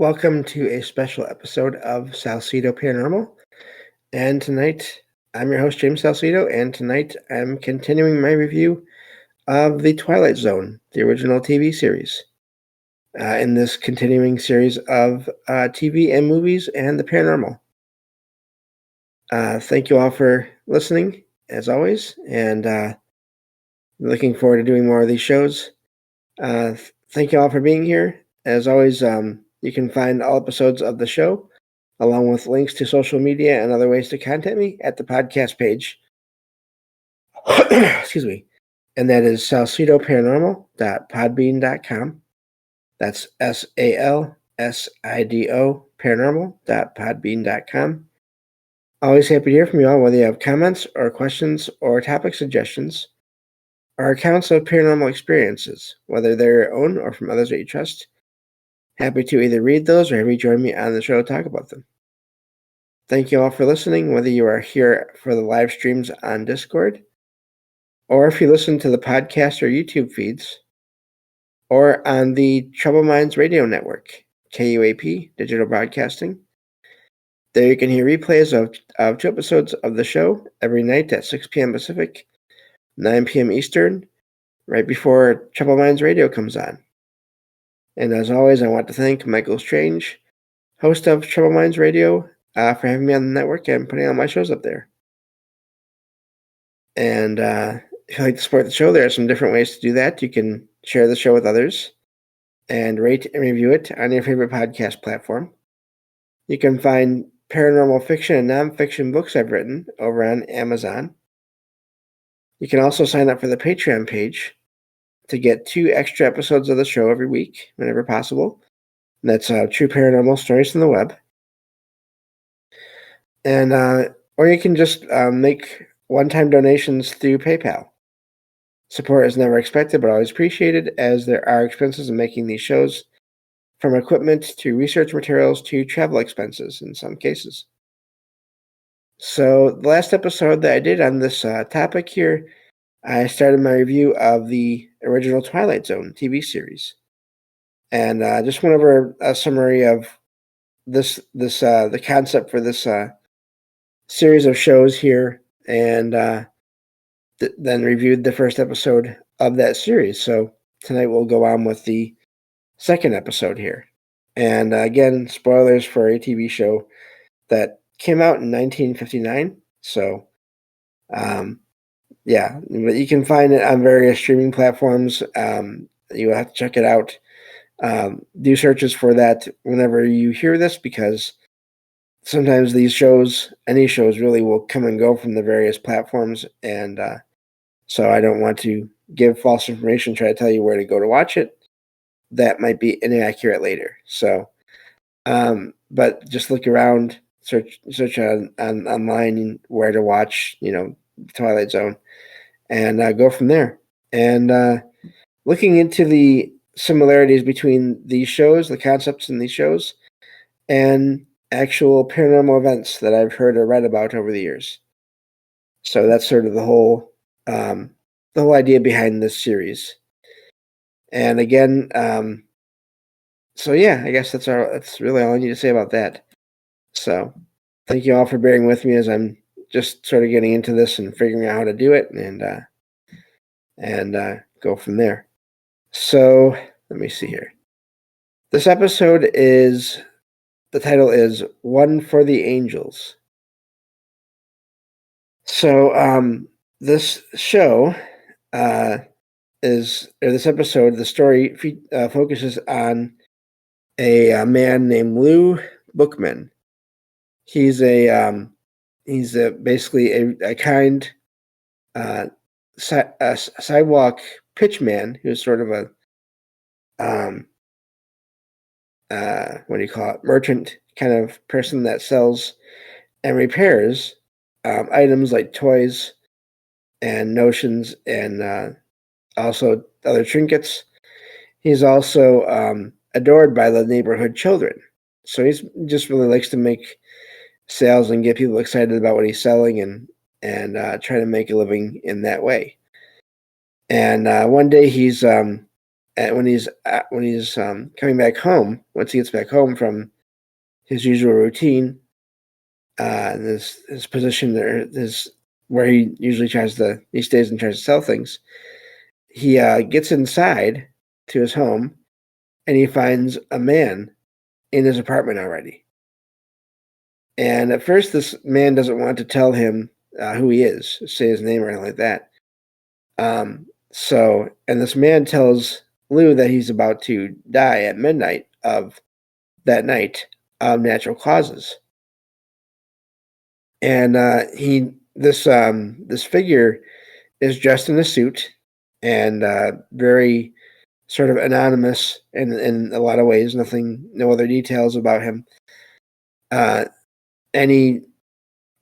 Welcome to a special episode of Salsidoparanormal. And tonight, I'm your host, James Salcido, and tonight I'm continuing my review of the Twilight Zone, the original TV series. In this continuing series of TV and movies and the paranormal. Thank you all for listening, as always, and looking forward to doing more of these shows. Thank you all for being here. As always, you can find all episodes of the show, along with links to social media and other ways to contact me at the podcast page. Excuse me. And that is salsidoparanormal.podbean.com. That's SALSIDO paranormal.podbean.com. Always happy to hear from you all, whether you have comments or questions or topic suggestions or accounts of paranormal experiences, whether they're your own or from others that you trust. Happy to either read those or have you join me on the show to talk about them. Thank you all for listening, whether you are here for the live streams on Discord, or if you listen to the podcast or YouTube feeds, or on the Troubled Minds Radio Network, KUAP Digital Broadcasting. There you can hear replays of 2 episodes of the show every night at 6 p.m. Pacific, 9 p.m. Eastern, right before Troubled Minds Radio comes on. And as always, I want to thank Michael Strange, host of Troubled Minds Radio, for having me on the network and putting all my shows up there. And if you'd like to support the show, there are some different ways to do that. You can share the show with others and rate and review it on your favorite podcast platform. You can find paranormal fiction and nonfiction books I've written over on Amazon. You can also sign up for the Patreon page to get 2 extra episodes of the show every week, whenever possible. And that's True Paranormal Stories from the Web. And or you can just make one-time donations through PayPal. Support is never expected, but always appreciated, as there are expenses in making these shows, from equipment to research materials to travel expenses in some cases. So the last episode that I did on this topic here, I started my review of the original Twilight Zone TV series, and just went over a summary of the concept for this series of shows here, and then reviewed the first episode of that series. So tonight we'll go on with the second episode here. And again, spoilers for a TV show that came out in 1959. So, yeah, but you can find it on various streaming platforms. You'll have to check it out. Do searches for that whenever you hear this, because sometimes these shows, any shows really, will come and go from the various platforms, and so I don't want to give false information, try to tell you where to go to watch it. That might be inaccurate later. So, but just look around, search online where to watch, Twilight Zone, and go from there. And looking into the similarities between these shows, the concepts in these shows, and actual paranormal events that I've heard or read about over the years. So that's sort of the whole idea behind this series. And again, so yeah, I guess that's really all I need to say about that. So thank you all for bearing with me as I'm just sort of getting into this and figuring out how to do it, and go from there. So let me see here. This episode the title is One for the Angels. So this show this episode, the story focuses on a man named Lou Bookman. He's basically a kind sidewalk pitchman who's sort of a merchant kind of person that sells and repairs items like toys and notions, and also other trinkets. He's also adored by the neighborhood children. So he just really likes to make sales and get people excited about what he's selling, and try to make a living in that way. And one day he's And when he's coming back home, once he gets back home from his usual routine, and his position there is where he usually he stays and tries to sell things. He gets inside to his home, and he finds a man in his apartment already. And at first, this man doesn't want to tell him who he is, say his name or anything like that. And this man tells Lou that he's about to die at midnight of that night of natural causes. And this figure is dressed in a suit and very sort of anonymous in a lot of ways. No other details about him. And he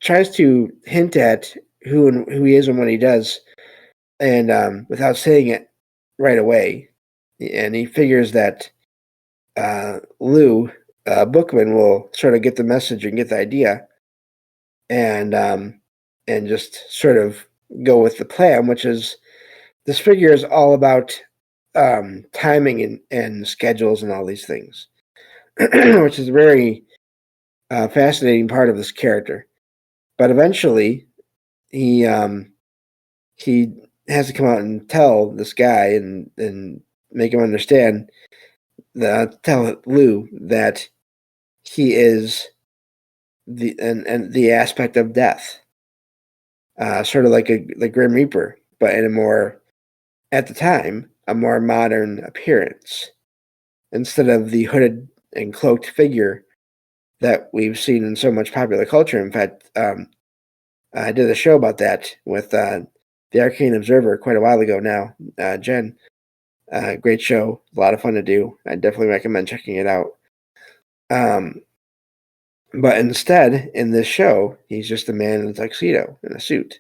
tries to hint at who he is and what he does, and without saying it right away. And he figures that Lou Bookman will sort of get the message and get the idea, and just sort of go with the plan, which is this figure is all about timing and schedules and all these things, which is a very fascinating part of this character. But eventually, he has to come out and tell this guy and make him understand, tell Lou that he is the aspect of death, sort of like the Grim Reaper, but in a more, at the time, a more modern appearance, instead of the hooded and cloaked figure that we've seen in so much popular culture. In fact, I did a show about that with the Arcane Observer quite a while ago now. Jen, great show, a lot of fun to do. I definitely recommend checking it out. But instead, in this show, he's just a man in a tuxedo and a suit,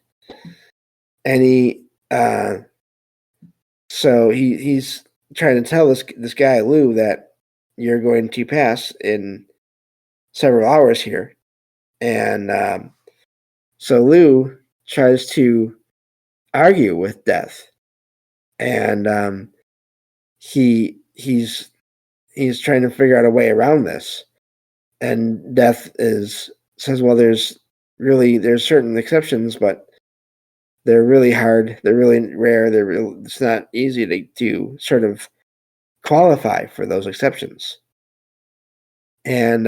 and he's trying to tell this guy Lou that you're going to pass in several hours here, and so Lou tries to argue with Death, and he's trying to figure out a way around this, and Death says, well, there's certain exceptions, but they're really hard, they're really rare, it's not easy to sort of qualify for those exceptions. And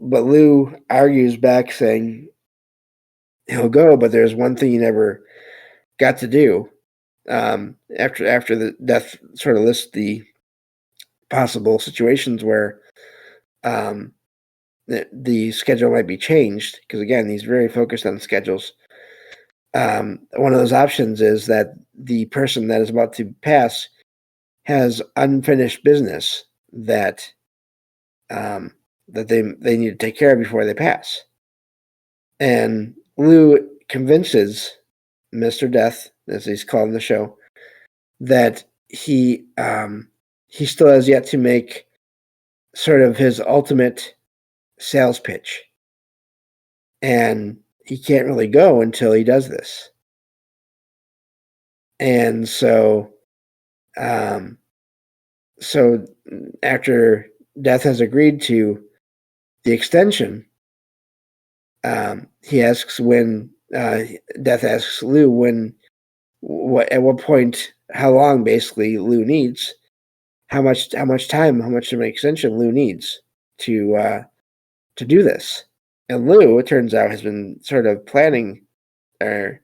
but Lou argues back, saying he'll go, but there's one thing he never got to do. After the Death sort of lists the possible situations where the schedule might be changed, because again, he's very focused on schedules. One of those options is that the person that is about to pass has unfinished business that they need to take care of before they pass. And Lou convinces Mr. Death, as he's called in the show, that he still has yet to make sort of his ultimate sales pitch, and he can't really go until he does this. And so after Death has agreed to the extension, he asks Death asks Lou at what point, how long basically Lou needs, how much time, how much of an extension Lou needs to do this. And Lou, it turns out, has been sort of planning, or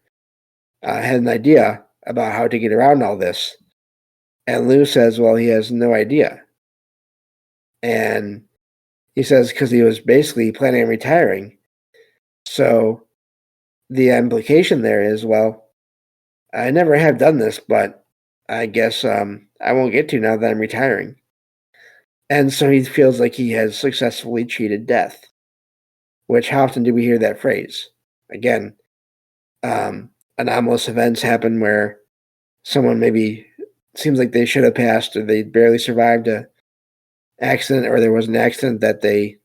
had an idea about how to get around all this. And Lou says, well, he has no idea. And he says, because he was basically planning on retiring. So the implication there is, well, I never have done this, but I guess I won't get to now that I'm retiring. And so he feels like he has successfully cheated Death. Which, how often do we hear that phrase? Again, anomalous events happen where someone maybe seems like they should have passed, or they barely survived an accident, or there was an accident that they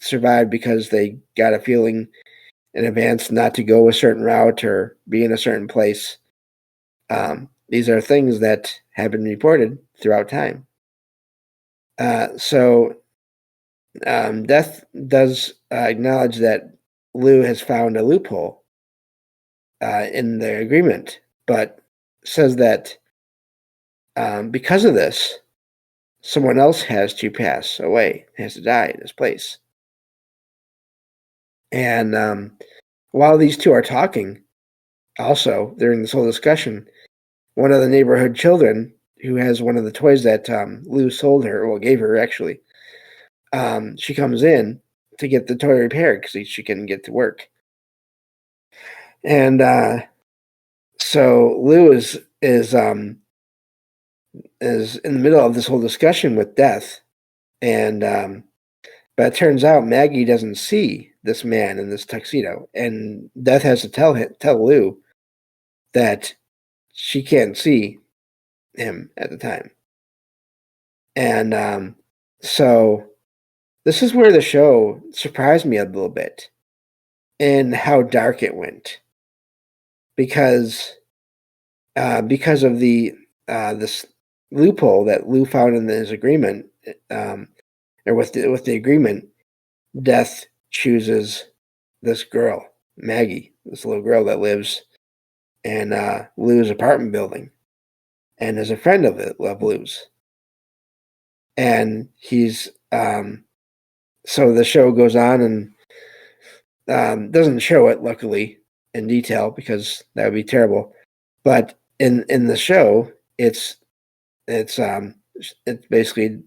survived because they got a feeling in advance not to go a certain route or be in a certain place. these are things that have been reported throughout time. So Death does acknowledge that Lou has found a loophole in the agreement, but says that because of this, someone else has to pass away, has to die in his place. And while these two are talking, also during this whole discussion, one of the neighborhood children who has one of the toys that Lou sold her, well, gave her actually, she comes in to get the toy repaired because she couldn't get to work. And so Lou is in the middle of this whole discussion with Death, and but it turns out Maggie doesn't see this man in this tuxedo, and Death has to tell Lou that she can't see him at the time. And so this is where the show surprised me a little bit in how dark it went, because of the this loophole that Lou found in his agreement, or with the agreement, Death chooses this girl, Maggie, this little girl that lives in Lou's apartment building, and is a friend of Lou's. And he's so the show goes on and doesn't show it, luckily, in detail, because that would be terrible. But in the show, it's basically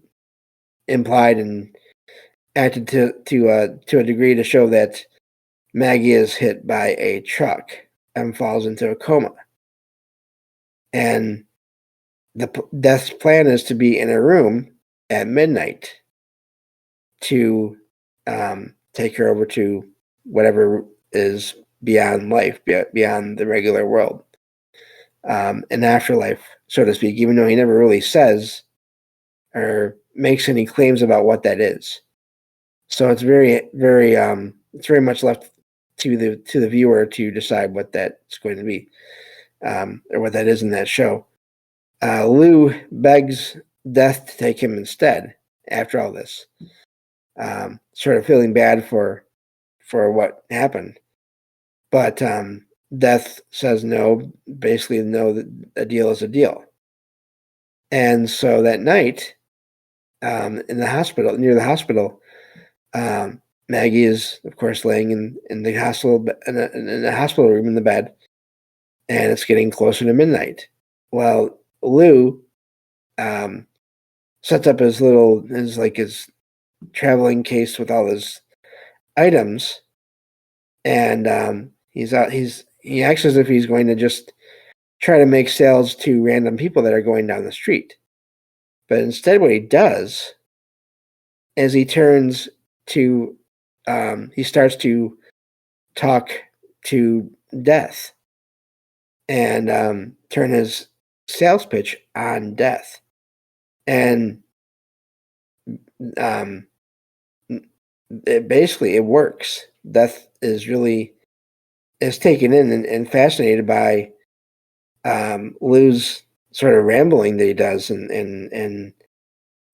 implied and acted to a degree to show that Maggie is hit by a truck and falls into a coma. And Death's plan is to be in a room at midnight to take her over to whatever is beyond life, beyond the regular world, an afterlife, so to speak, even though he never really says or makes any claims about what that is. So it's very, very, it's very much left to the viewer to decide what that's going to be, or what that is in that show. Lou begs Death to take him instead after all this, sort of feeling bad for what happened. But Death says no, basically no, a deal is a deal. And so that night, in the hospital, near the hospital, Maggie is, of course, laying in the hospital in the hospital room in the bed, and it's getting closer to midnight. Well, Lou sets up his traveling case with all his items, and he acts as if he's going to just try to make sales to random people that are going down the street. But instead, what he does is he starts to talk to Death and turn his sales pitch on Death. And it works. Death is taken in and fascinated by Lou's sort of rambling that he does and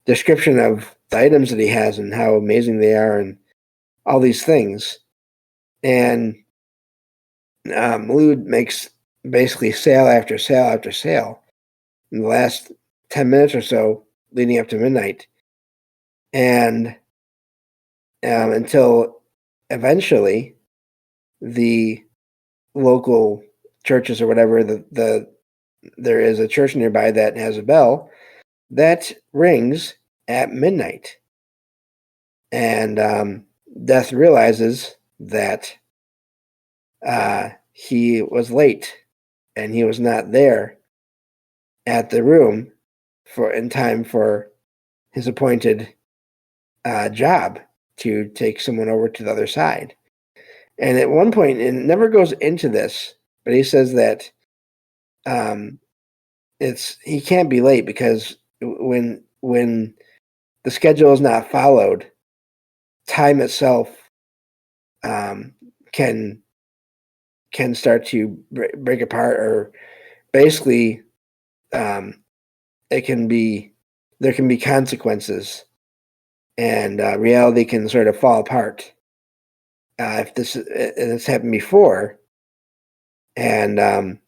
description of the items that he has and how amazing they are and all these things. And Lou makes basically sale after sale after sale in the last 10 minutes or so leading up to midnight. And until eventually the local churches or whatever, there is a church nearby that has a bell that rings at midnight. And Death realizes that he was late and he was not there at the room in time for his appointed job to take someone over to the other side. And at one point, and it never goes into this, but he says that he can't be late because when the schedule is not followed, time itself can start to break apart, or basically there can be consequences, and reality can sort of fall apart. If this and it's happened before, and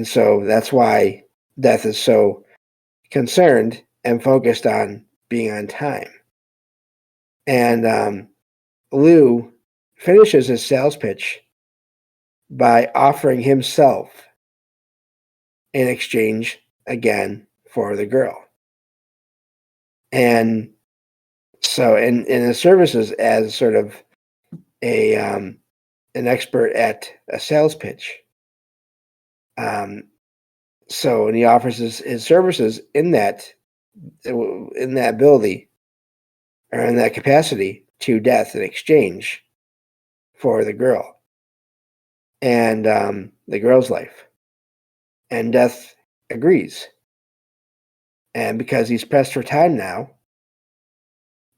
so that's why Death is so concerned and focused on being on time. And Lou finishes his sales pitch by offering himself in exchange again for the girl. And so in his services as sort of an expert at a sales pitch. So and he offers his services in that ability or in that capacity to Death in exchange for the girl and the girl's life. And Death agrees. And because he's pressed for time now,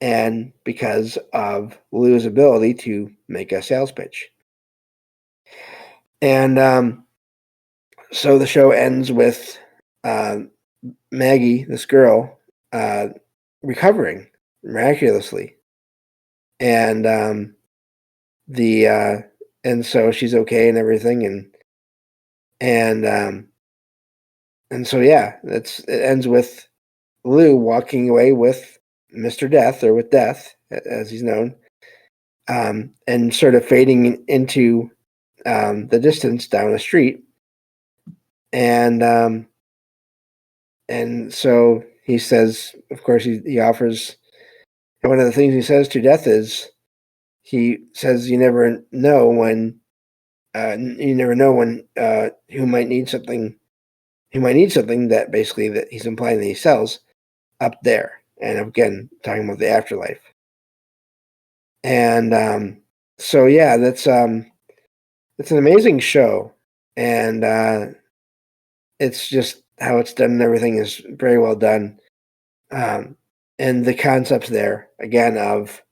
and because of Lou's ability to make a sales pitch. And so the show ends with Maggie, this girl, recovering miraculously. And and so she's okay and everything, and so yeah, it ends with Lou walking away with Mr. Death, or with Death as he's known, and sort of fading into the distance down the street, and so he says, of course, he offers. And one of the things he says to Death is, he says, you never know when who might need something. Who might need something that basically that he's implying that he sells up there. And again, talking about the afterlife. And so yeah, it's an amazing show, and it's just how it's done and everything is very well done. And the concepts there again of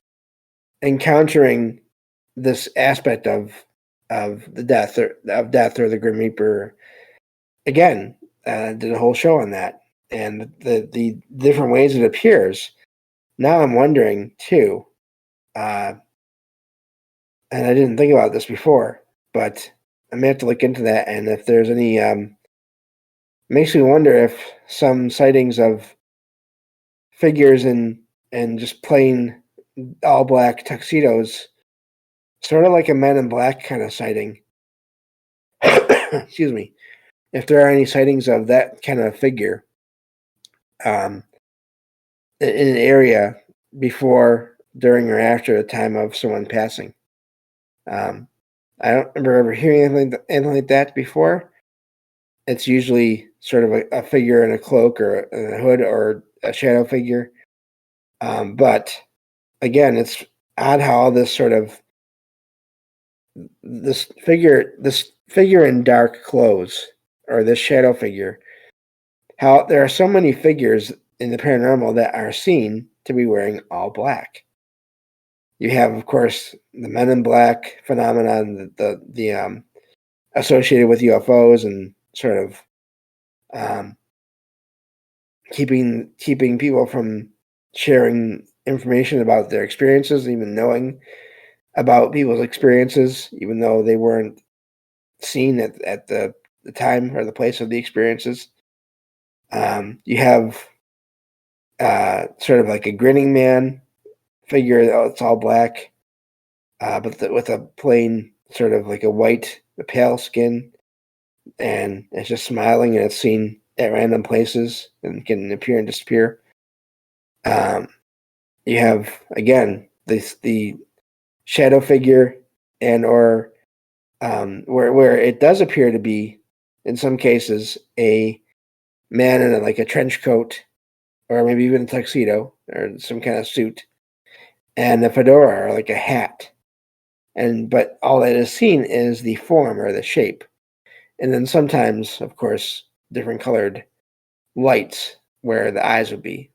encountering this aspect of the death or the Grim Reaper. Again, did a whole show on that, and the different ways it appears. Now I'm wondering too, and I didn't think about this before, but I may have to look into that. And if there's any, makes me wonder if some sightings of figures in just plain all black tuxedos, sort of like a Men in Black kind of sighting. Excuse me. If there are any sightings of that kind of figure in an area before, during, or after the time of someone passing. I don't remember ever hearing anything like that before. It's usually sort of a figure in a cloak or in a hood or a shadow figure. But again, it's odd how all this sort of this figure in dark clothes, or this shadow figure, how there are so many figures in the paranormal that are seen to be wearing all black. You have, of course, the Men in Black phenomenon, the associated with UFOs, and sort of keeping people from sharing information about their experiences, even knowing about people's experiences, even though they weren't seen at the time or the place of the experiences. You have sort of like a grinning man figure. It's all black, but with a plain sort of like a pale skin, and it's just smiling, and it's seen at random places and can appear and disappear. You have again the shadow figure, and or where it does appear to be, in some cases, a man in like a trench coat, or maybe even a tuxedo or some kind of suit, and a fedora or like a hat. But all that is seen is the form or the shape. And then sometimes, of course, different colored lights where the eyes would be.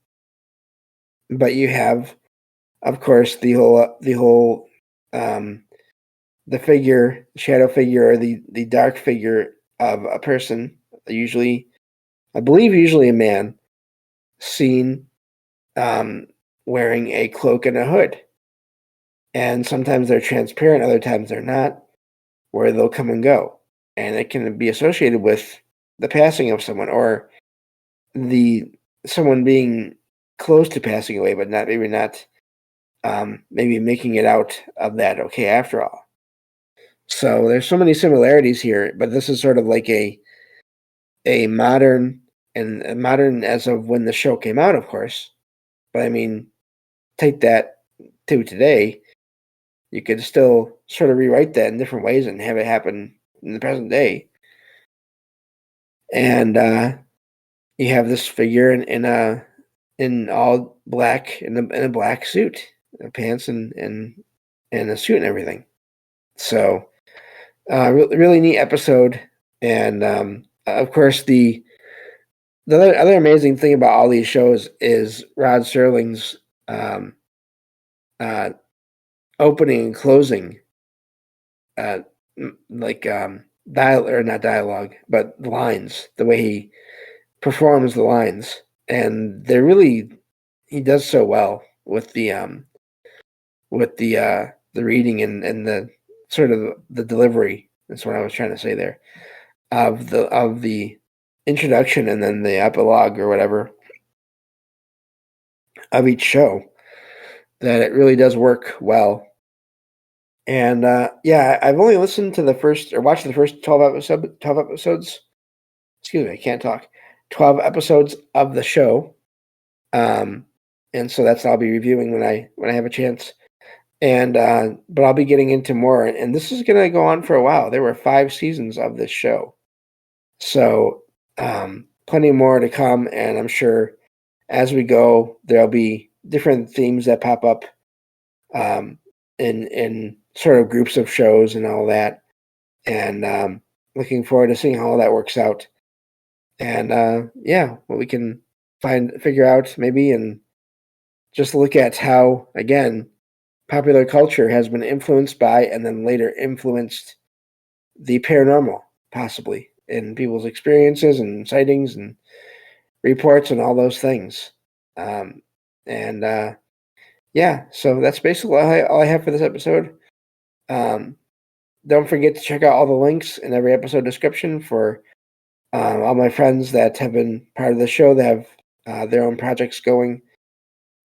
But you have, of course, the shadow figure, or the dark figure of a person, usually I believe usually a man, seen wearing a cloak and a hood. And sometimes they're transparent, other times they're not, where they'll come and go. And it can be associated with the passing of someone, or the someone being close to passing away, but maybe not maybe making it out of that okay after all. So there's so many similarities here, but this is sort of like a modern, and a modern as of when the show came out, of course. But I mean, take that to today, you could still sort of rewrite that in different ways and have it happen in the present day. And you have this figure in all black, in a black suit, pants and a suit and everything. So really neat episode. And of course, the other amazing thing about all these shows is Rod Serling's opening and closing, like not dialogue, but lines. The way he performs the lines, and he does so well with the reading and the sort of the delivery. That's what I was trying to say there, of the introduction and then the epilogue or whatever of each show, that it really does work well. And yeah, I've only listened to watched the first 12 episodes. Excuse me, I can't talk. 12 episodes of the show. And so I'll be reviewing when I have a chance. And but I'll be getting into more, and this is going to go on for a while. There were 5 seasons of this show. So plenty more to come, and I'm sure as we go, there'll be different themes that pop up in sort of groups of shows and all that. And looking forward to seeing how all that works out. And yeah, what we can figure out maybe, and just look at how, again, popular culture has been influenced by and then later influenced the paranormal, possibly, in people's experiences and sightings and reports and all those things. And yeah, so that's basically all I have for this episode. Don't forget to check out all the links in every episode description for all my friends that have been part of the show, that have their own projects going.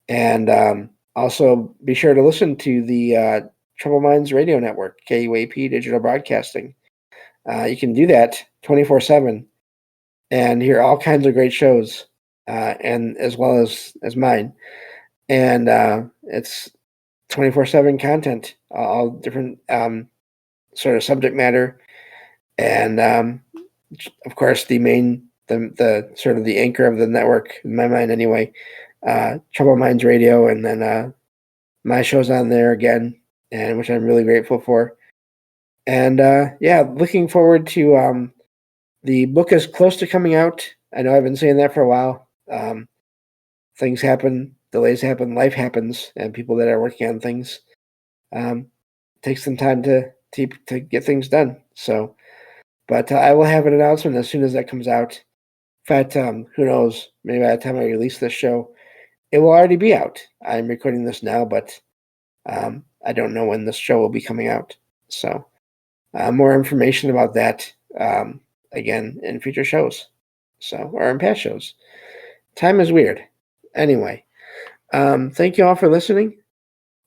And also be sure to listen to the Troubled Minds Radio Network, KUAP Digital Broadcasting. You can do that 24/7 and hear all kinds of great shows, and as well as mine. And it's 24/7 content, all different sort of subject matter. And of course, the sort of the anchor of the network, in my mind anyway, Troubled Minds Radio, and then my show's on there again, and which I'm really grateful for. And yeah, looking forward to the book is close to coming out. I know I've been saying that for a while. Things happen, delays happen, life happens, and people that are working on things take some time to get things done. So, but I will have an announcement as soon as that comes out. In fact, who knows? Maybe by the time I release this show, it will already be out. I'm recording this now, but I don't know when this show will be coming out. So more information about that, again, in future shows. So, or in past shows. Time is weird. Anyway, thank you all for listening,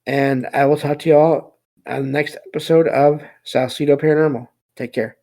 and I will talk to you all on the next episode of Salsidoparanormal. Take care.